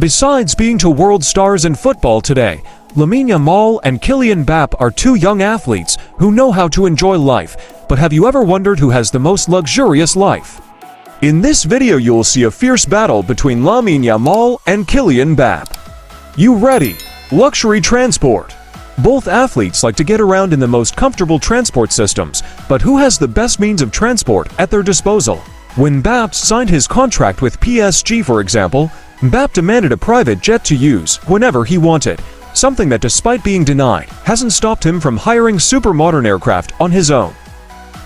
Besides being two world stars in football today, Lamine Yamal and Kylian Mbappe are two young athletes who know how to enjoy life. But have you ever wondered who has the most luxurious life? In this video you'll see a fierce battle between Lamine Yamal and Kylian Mbappe. You ready? Luxury transport. Both athletes like to get around in the most comfortable transport systems, but who has the best means of transport at their disposal? When Mbappe signed his contract with PSG, for example, Mbappe demanded a private jet to use whenever he wanted, something that, despite being denied, hasn't stopped him from hiring super-modern aircraft on his own.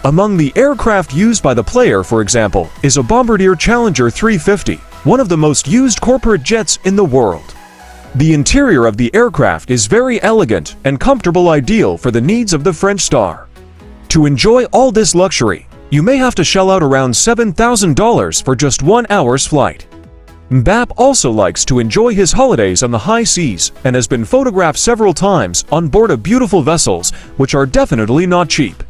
Among the aircraft used by the player, for example, is a Bombardier Challenger 350, one of the most used corporate jets in the world. The interior of the aircraft is very elegant and comfortable, ideal for the needs of the French star. To enjoy all this luxury, you may have to shell out around $7,000 for just 1 hour's flight. Mbappe also likes to enjoy his holidays on the high seas and has been photographed several times on board of beautiful vessels, which are definitely not cheap.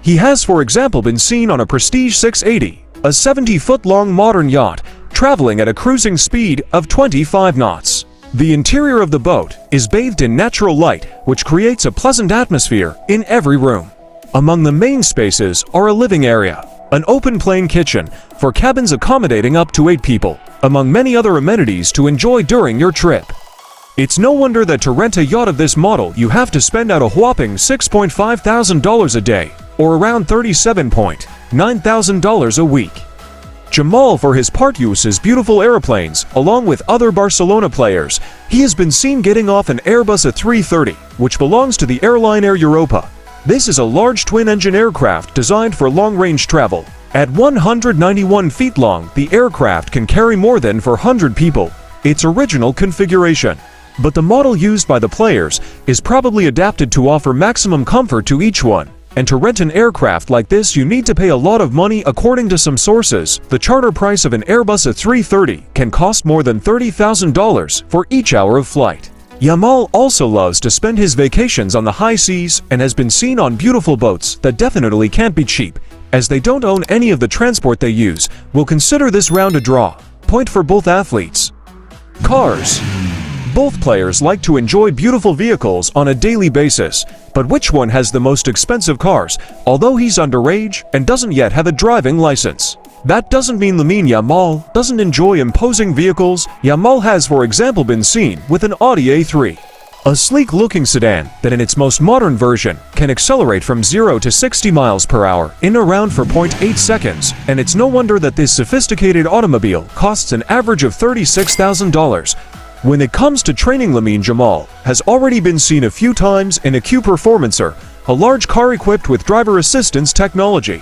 He has, for example, been seen on a Prestige 680, a 70-foot-long modern yacht, traveling at a cruising speed of 25 knots. The interior of the boat is bathed in natural light, which creates a pleasant atmosphere in every room. Among the main spaces are a living area, an open-plan kitchen for cabins accommodating up to 8 people, among many other amenities to enjoy during your trip. It's no wonder that to rent a yacht of this model you have to spend out a whopping $6.5 thousand a day, or around $37.9 thousand a week. Yamal, for his part, uses beautiful airplanes along with other Barcelona players. He has been seen getting off an Airbus A330, which belongs to the airline Air Europa. This is a large twin-engine aircraft designed for long-range travel. At 191 feet long, the aircraft can carry more than 400 people, its original configuration. But the model used by the players is probably adapted to offer maximum comfort to each one. And to rent an aircraft like this you need to pay a lot of money. According to some sources, the charter price of an Airbus A330 can cost more than $30,000 for each hour of flight. Yamal also loves to spend his vacations on the high seas and has been seen on beautiful boats that definitely can't be cheap. As they don't own any of the transport they use, we'll consider this round a draw. Point for both athletes. Cars. Both players like to enjoy beautiful vehicles on a daily basis, but which one has the most expensive cars? Although he's underage and doesn't yet have a driving license, that doesn't mean Lamine Yamal doesn't enjoy imposing vehicles. Yamal has, for example, been seen with an Audi A3, a sleek-looking sedan that in its most modern version can accelerate from 0 to 60 miles per hour in around 4.8 seconds, and it's no wonder that this sophisticated automobile costs an average of $36,000. When it comes to training, Lamine Yamal has already been seen a few times in a Q Performancer, a large car equipped with driver assistance technology.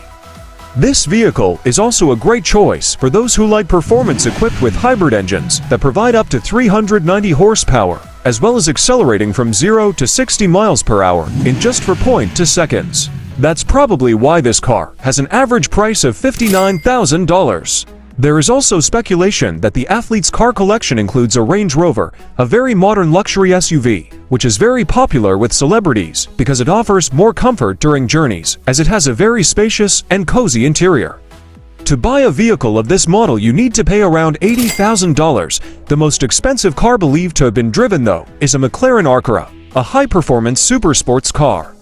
This vehicle is also a great choice for those who like performance, equipped with hybrid engines that provide up to 390 horsepower, as well as accelerating from 0 to 60 miles per hour in just 4.2 seconds. That's probably why this car has an average price of $59,000. There is also speculation that the athlete's car collection includes a Range Rover, a very modern luxury SUV, which is very popular with celebrities because it offers more comfort during journeys, as it has a very spacious and cozy interior. To buy a vehicle of this model you need to pay around $80,000. The most expensive car believed to have been driven, though, is a McLaren Arcara, a high-performance supersports car.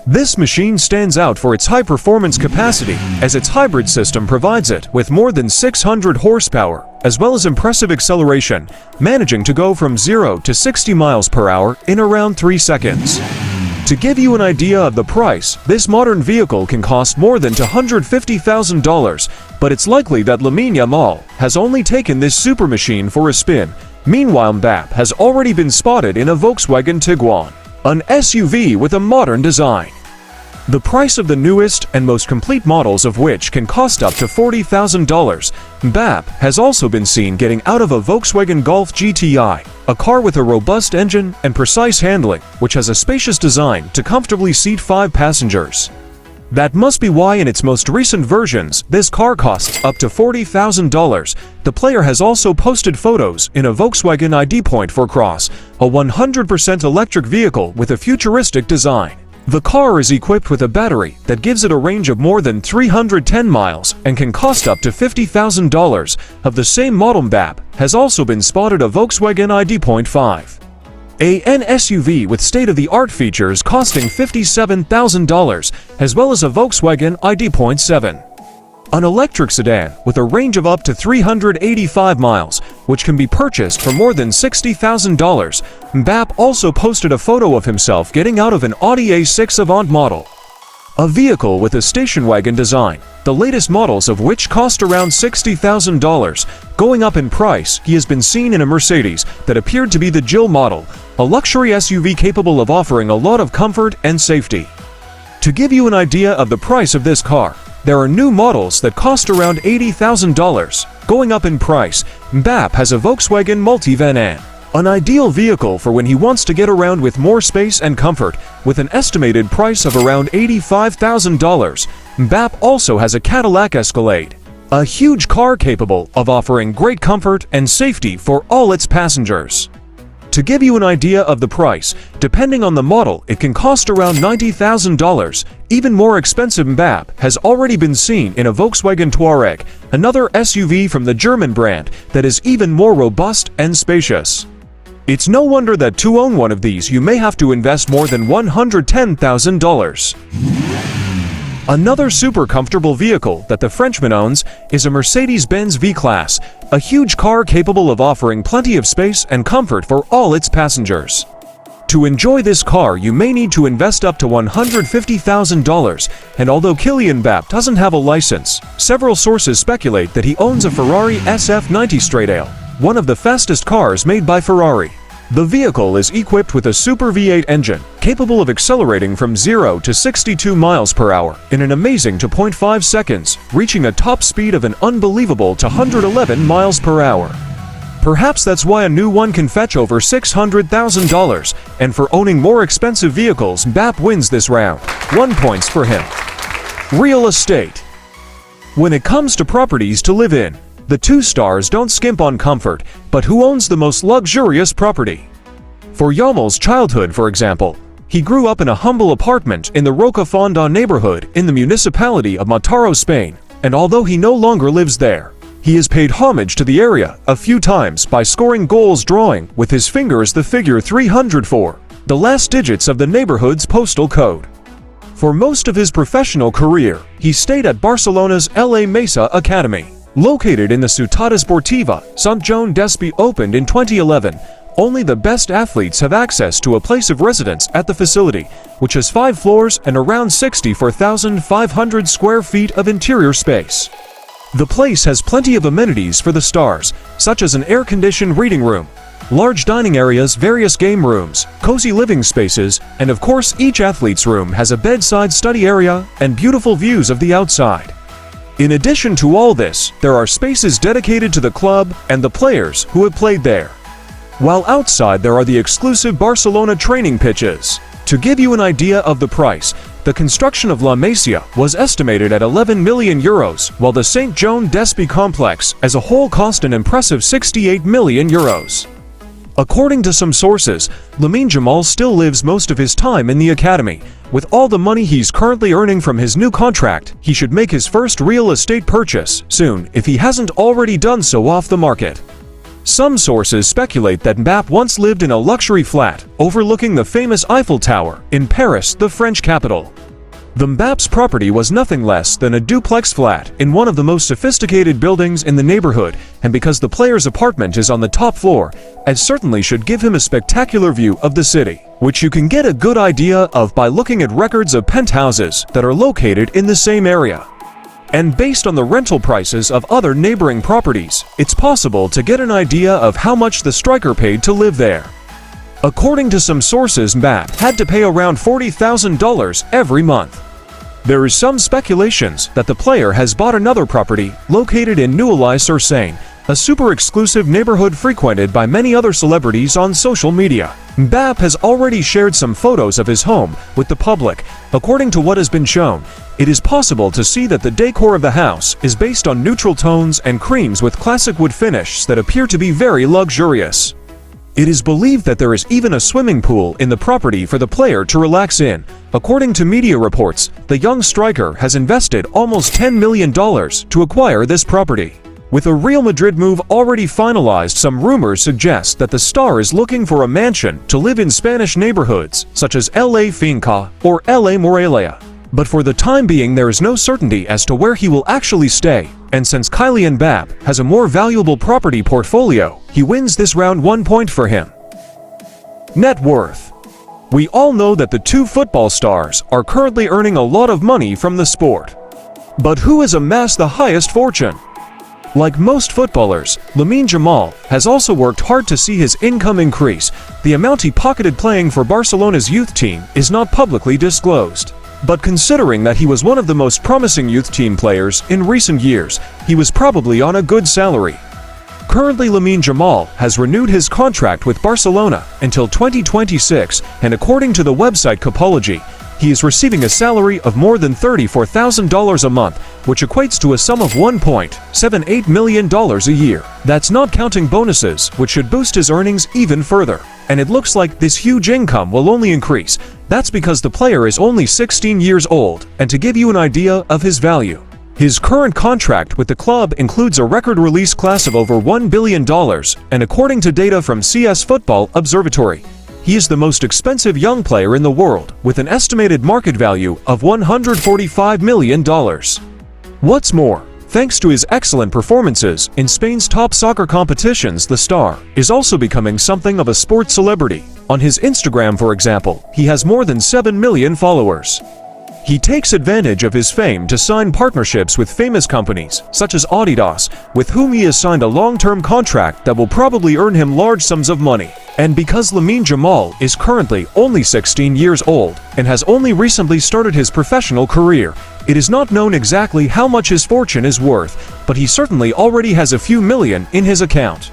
This machine stands out for its high-performance capacity, as its hybrid system provides it with more than 600 horsepower, as well as impressive acceleration, managing to go from 0 to 60 miles per hour in around 3 seconds. To give you an idea of the price, this modern vehicle can cost more than $250,000, but it's likely that Lamine Yamal has only taken this super machine for a spin. Meanwhile, Mbappe has already been spotted in a Volkswagen Tiguan, an SUV with a modern design. The price of the newest and most complete models of which can cost up to $40,000. Mbappe has also been seen getting out of a Volkswagen Golf GTI, a car with a robust engine and precise handling, which has a spacious design to comfortably seat 5 passengers. That must be why in its most recent versions, this car costs up to $40,000. The player has also posted photos in a Volkswagen ID Point for Cross, a 100% electric vehicle with a futuristic design. The car is equipped with a battery that gives it a range of more than 310 miles and can cost up to $50,000. Of the same model, Mbappe has also been spotted a Volkswagen ID.5. An SUV with state-of-the-art features costing $57,000, as well as a Volkswagen ID.7. An electric sedan with a range of up to 385 miles, which can be purchased for more than $60,000. Mbappe also posted a photo of himself getting out of an Audi A6 Avant model, a vehicle with a station wagon design, the latest models of which cost around $60,000. Going up in price, he has been seen in a Mercedes that appeared to be the Jill model, a luxury SUV capable of offering a lot of comfort and safety. To give you an idea of the price of this car, there are new models that cost around $80,000. Going up in price, Mbappe has a Volkswagen Multivan, an ideal vehicle for when he wants to get around with more space and comfort, with an estimated price of around $85,000. Mbappe also has a Cadillac Escalade, a huge car capable of offering great comfort and safety for all its passengers. To give you an idea of the price, depending on the model, it can cost around $90,000. Even more expensive, Mbappe has already been seen in a Volkswagen Touareg, another SUV from the German brand that is even more robust and spacious. It's no wonder that to own one of these you may have to invest more than $110,000. Another super comfortable vehicle that the Frenchman owns is a Mercedes-Benz V-Class, a huge car capable of offering plenty of space and comfort for all its passengers. To enjoy this car, you may need to invest up to $150,000, and although Kylian Mbappe doesn't have a license, several sources speculate that he owns a Ferrari SF90 Stradale, one of the fastest cars made by Ferrari. The vehicle is equipped with a Super V8 engine, capable of accelerating from 0 to 62 miles per hour in an amazing 2.5 seconds, reaching a top speed of an unbelievable 111 miles per hour. Perhaps that's why a new one can fetch over $600,000, and for owning more expensive vehicles, Mbappe wins this round. 1 point for him. Real estate. When it comes to properties to live in, the two stars don't skimp on comfort, but who owns the most luxurious property? For Yamal's childhood, for example, he grew up in a humble apartment in the Roca Fonda neighborhood in the municipality of Mataró, Spain, and although he no longer lives there, he has paid homage to the area a few times by scoring goals drawing with his fingers the figure 304, the last digits of the neighborhood's postal code. For most of his professional career, he stayed at Barcelona's La Mesa Academy. Located in the Ciutat Esportiva, Sant Joan d'Espí, opened in 2011. Only the best athletes have access to a place of residence at the facility, which has 5 floors and around 64,500 square feet of interior space. The place has plenty of amenities for the stars, such as an air-conditioned reading room, large dining areas, various game rooms, cozy living spaces, and of course each athlete's room has a bedside study area and beautiful views of the outside. In addition to all this, there are spaces dedicated to the club and the players who have played there. While outside there are the exclusive Barcelona training pitches. To give you an idea of the price, the construction of La Mesa was estimated at €11 million, while the Sant Joan d'Espí complex as a whole cost an impressive €68 million. According to some sources, Lamine Yamal still lives most of his time in the academy. With all the money he's currently earning from his new contract, he should make his first real estate purchase soon if he hasn't already done so off the market. Some sources speculate that Mbappe once lived in a luxury flat overlooking the famous Eiffel Tower in Paris, the French capital. The Mbappe's property was nothing less than a duplex flat in one of the most sophisticated buildings in the neighborhood, and because the player's apartment is on the top floor, it certainly should give him a spectacular view of the city, which you can get a good idea of by looking at records of penthouses that are located in the same area. And based on the rental prices of other neighboring properties, it's possible to get an idea of how much the striker paid to live there. According to some sources, Mbappe had to pay around $40,000 every month. There is some speculations that the player has bought another property located in Neuilly-sur-Seine, a super exclusive neighborhood frequented by many other celebrities on social media. Mbappe has already shared some photos of his home with the public. According to what has been shown, it is possible to see that the decor of the house is based on neutral tones and creams with classic wood finishes that appear to be very luxurious. It is believed that there is even a swimming pool in the property for the player to relax in. According to media reports, the young striker has invested almost $10 million to acquire this property. With a Real Madrid move already finalized, some rumors suggest that the star is looking for a mansion to live in Spanish neighborhoods such as LA Finca or LA Morelia. But for the time being, there is no certainty as to where he will actually stay, and since Kylian Mbappe has a more valuable property portfolio, he wins this round 1 point for him. Net worth. We all know that the two football stars are currently earning a lot of money from the sport. But who has amassed the highest fortune? Like most footballers, Lamine Yamal has also worked hard to see his income increase. The amount he pocketed playing for Barcelona's youth team is not publicly disclosed. But considering that he was one of the most promising youth team players in recent years, he was probably on a good salary. Currently, Lamine Yamal has renewed his contract with Barcelona until 2026, and according to the website Copology, he is receiving a salary of more than $34,000 a month, which equates to a sum of $1.78 million a year. That's not counting bonuses, which should boost his earnings even further. And it looks like this huge income will only increase. That's because the player is only 16 years old, and to give you an idea of his value, his current contract with the club includes a record release class of over $1 billion, and according to data from CS Football Observatory, he is the most expensive young player in the world, with an estimated market value of $145 million. What's more, thanks to his excellent performances in Spain's top soccer competitions, the star is also becoming something of a sports celebrity. On his Instagram, for example, he has more than 7 million followers. He takes advantage of his fame to sign partnerships with famous companies, such as Adidas, with whom he has signed a long-term contract that will probably earn him large sums of money. And because Lamine Yamal is currently only 16 years old and has only recently started his professional career, it is not known exactly how much his fortune is worth, but he certainly already has a few million in his account.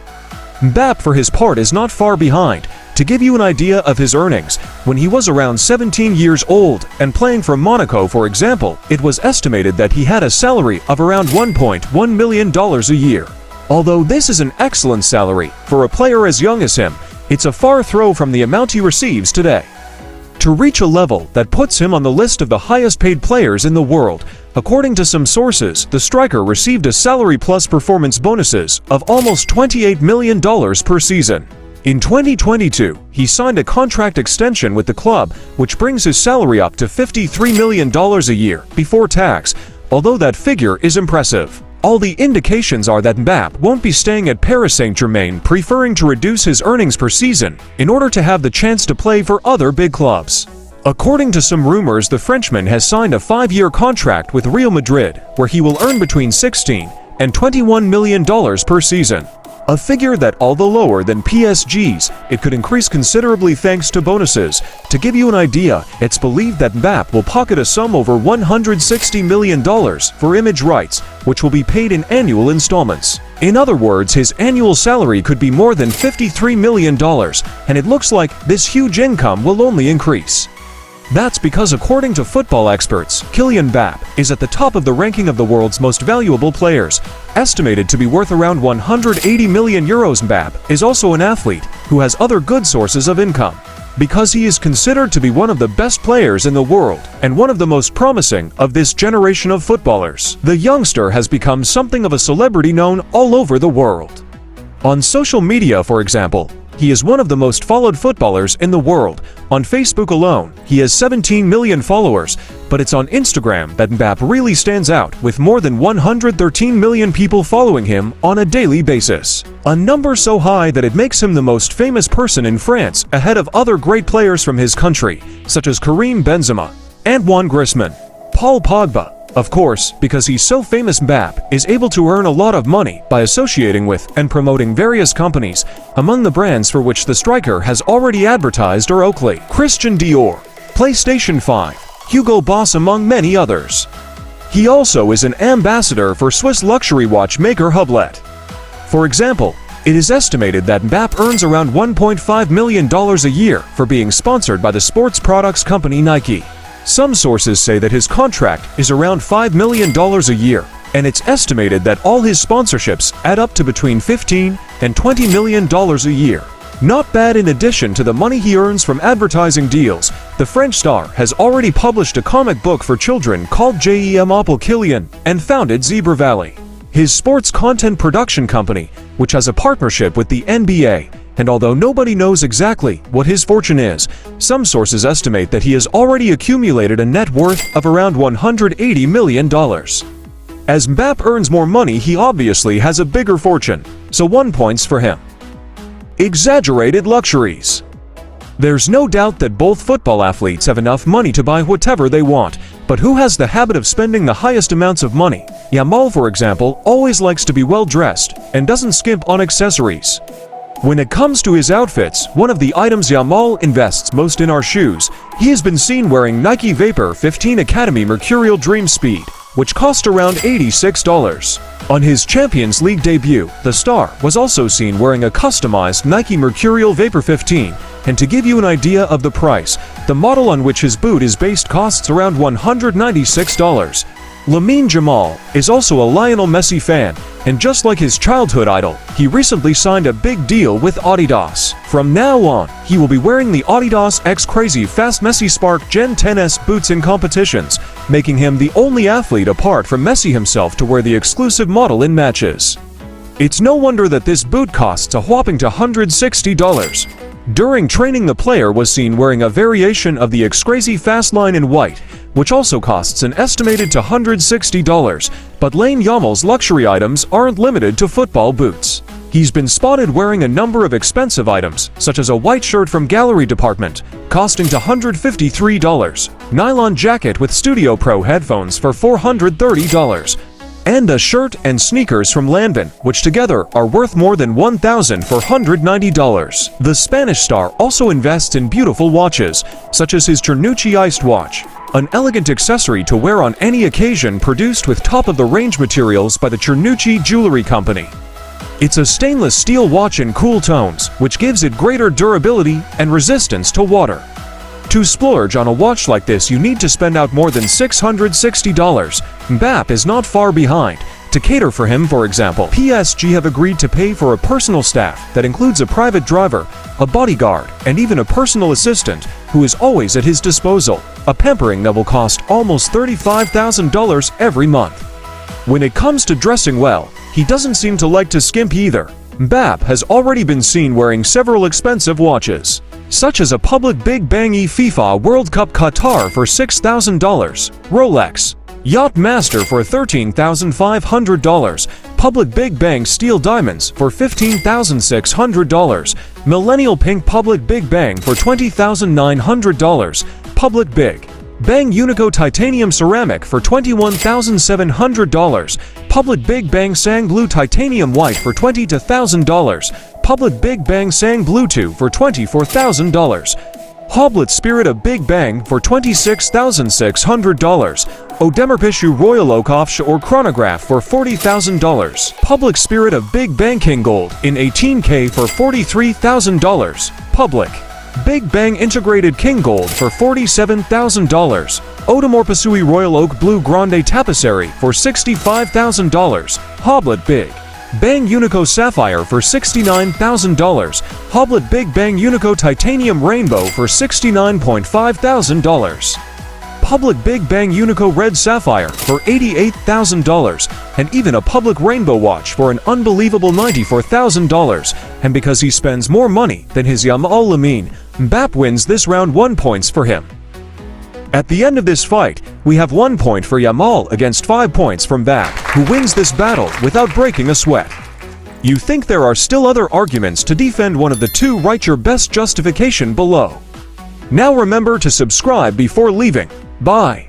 Mbappe, for his part, is not far behind. To give you an idea of his earnings, when he was around 17 years old and playing for Monaco, for example, it was estimated that he had a salary of around $1.1 million a year. Although this is an excellent salary for a player as young as him, it's a far throw from the amount he receives today. To reach a level that puts him on the list of the highest paid players in the world, according to some sources, the striker received a salary plus performance bonuses of almost $28 million per season. In 2022, he signed a contract extension with the club, which brings his salary up to $53 million a year before tax, although that figure is impressive. All the indications are that Mbappe won't be staying at Paris Saint-Germain, preferring to reduce his earnings per season in order to have the chance to play for other big clubs. According to some rumors, the Frenchman has signed a 5-year contract with Real Madrid, where he will earn between $16 and $21 million per season. A figure that, although lower than PSG's, it could increase considerably thanks to bonuses. To give you an idea, it's believed that Mbappe will pocket a sum over $160 million for image rights, which will be paid in annual installments. In other words, his annual salary could be more than $53 million, and it looks like this huge income will only increase. That's because, according to football experts, Kylian Mbappe is at the top of the ranking of the world's most valuable players, estimated to be worth around 180 million euros. Mbappe is also an athlete who has other good sources of income, because he is considered to be one of the best players in the world and one of the most promising of this generation of footballers. The youngster has become something of a celebrity known all over the world. On social media, for example, he is one of the most followed footballers in the world. On Facebook alone, he has 17 million followers, but it's on Instagram that Mbappe really stands out, with more than 113 million people following him on a daily basis. A number so high that it makes him the most famous person in France, ahead of other great players from his country, such as Karim Benzema, Antoine Griezmann, Paul Pogba. Of course, because he's so famous, Mbappe is able to earn a lot of money by associating with and promoting various companies, among the brands for which the striker has already advertised are Oakley, Christian Dior, PlayStation 5, Hugo Boss, among many others. He also is an ambassador for Swiss luxury watchmaker Hublot. For example, it is estimated that Mbappe earns around $1.5 million a year for being sponsored by the sports products company Nike. Some sources say that his contract is around $5 million a year, and it's estimated that all his sponsorships add up to between $15 and $20 million a year. Not bad. In addition to the money he earns from advertising deals, the French star has already published a comic book for children called Mbappe Kylian and founded Zebra Valley, his sports content production company, which has a partnership with the NBA. And although nobody knows exactly what his fortune is, some sources estimate that he has already accumulated a net worth of around $180 million. As Mbappe earns more money, he obviously has a bigger fortune, so 1 point for him. Exaggerated luxuries. There's no doubt that both football athletes have enough money to buy whatever they want, but who has the habit of spending the highest amounts of money? Yamal, for example, always likes to be well dressed and doesn't skimp on accessories. When it comes to his outfits, one of the items Yamal invests most in are shoes. He has been seen wearing Nike Vapor 15 Academy Mercurial Dream Speed, which cost around $86. On his Champions League debut, the star was also seen wearing a customized Nike Mercurial Vapor 15, and to give you an idea of the price, the model on which his boot is based costs around $196. Lamine Yamal is also a Lionel Messi fan, and just like his childhood idol, he recently signed a big deal with Adidas. From now on, he will be wearing the Adidas X Crazy Fast Messi Spark Gen 10s boots in competitions, making him the only athlete apart from Messi himself to wear the exclusive model in matches. It's no wonder that this boot costs a whopping $160. During training, the player was seen wearing a variation of the X Crazy Fast line in white, which also costs an estimated $160, but Lamine Yamal's luxury items aren't limited to football boots. He's been spotted wearing a number of expensive items, such as a white shirt from Gallery Department, costing $153, nylon jacket with Studio Pro headphones for $430, and a shirt and sneakers from Lanvin, which together are worth more than $1,490. The Spanish star also invests in beautiful watches, such as his Cernucci Iced watch, an elegant accessory to wear on any occasion, produced with top-of-the-range materials by the Cernucci Jewelry Company. It's a stainless steel watch in cool tones, which gives it greater durability and resistance to water. To splurge on a watch like this, you need to spend out more than $660. Mbappe is not far behind. To cater for him, for example, PSG have agreed to pay for a personal staff that includes a private driver, a bodyguard, and even a personal assistant who is always at his disposal, a pampering that will cost almost $35,000 every month. When it comes to dressing well, he doesn't seem to like to skimp either. Mbappe has already been seen wearing several expensive watches, such as a Public Big Bang FIFA World Cup Qatar for $6,000, Rolex Yacht Master for $13,500, Public Big Bang Steel Diamonds for $15,600, Millennial Pink Public Big Bang for $20,900, Public Big Bang Unico Titanium Ceramic for $21,700, Public Big Bang Sang Blue Titanium White for $22,000, Public Big Bang Sang Blue 2 for $24,000, Hoblet Spirit of Big Bang for $26,600, Odemerpishu Royal Oak Offshore Chronograph for $40,000, Public Spirit of Big Bang King Gold in 18K for $43,000, Public Big Bang Integrated King Gold for $47,000, Odomorpisui Royal Oak Blue Grande Tapestry for $65,000, Hoblet Big Bang Unico Sapphire for $69,000, Hoblet Big Bang Unico Titanium Rainbow for $69,500, Public Big Bang Unico Red Sapphire for $88,000, and even a Public Rainbow Watch for an unbelievable $94,000. And because he spends more money than his Yamal, Lamine Mbappe wins this round, 1 point for him. At the end of this fight, we have 1 point for Yamal against 5 points from Mbappe, who wins this battle without breaking a sweat. You think there are still other arguments to defend one of the two? Write your best justification below. Now remember to subscribe before leaving. Bye.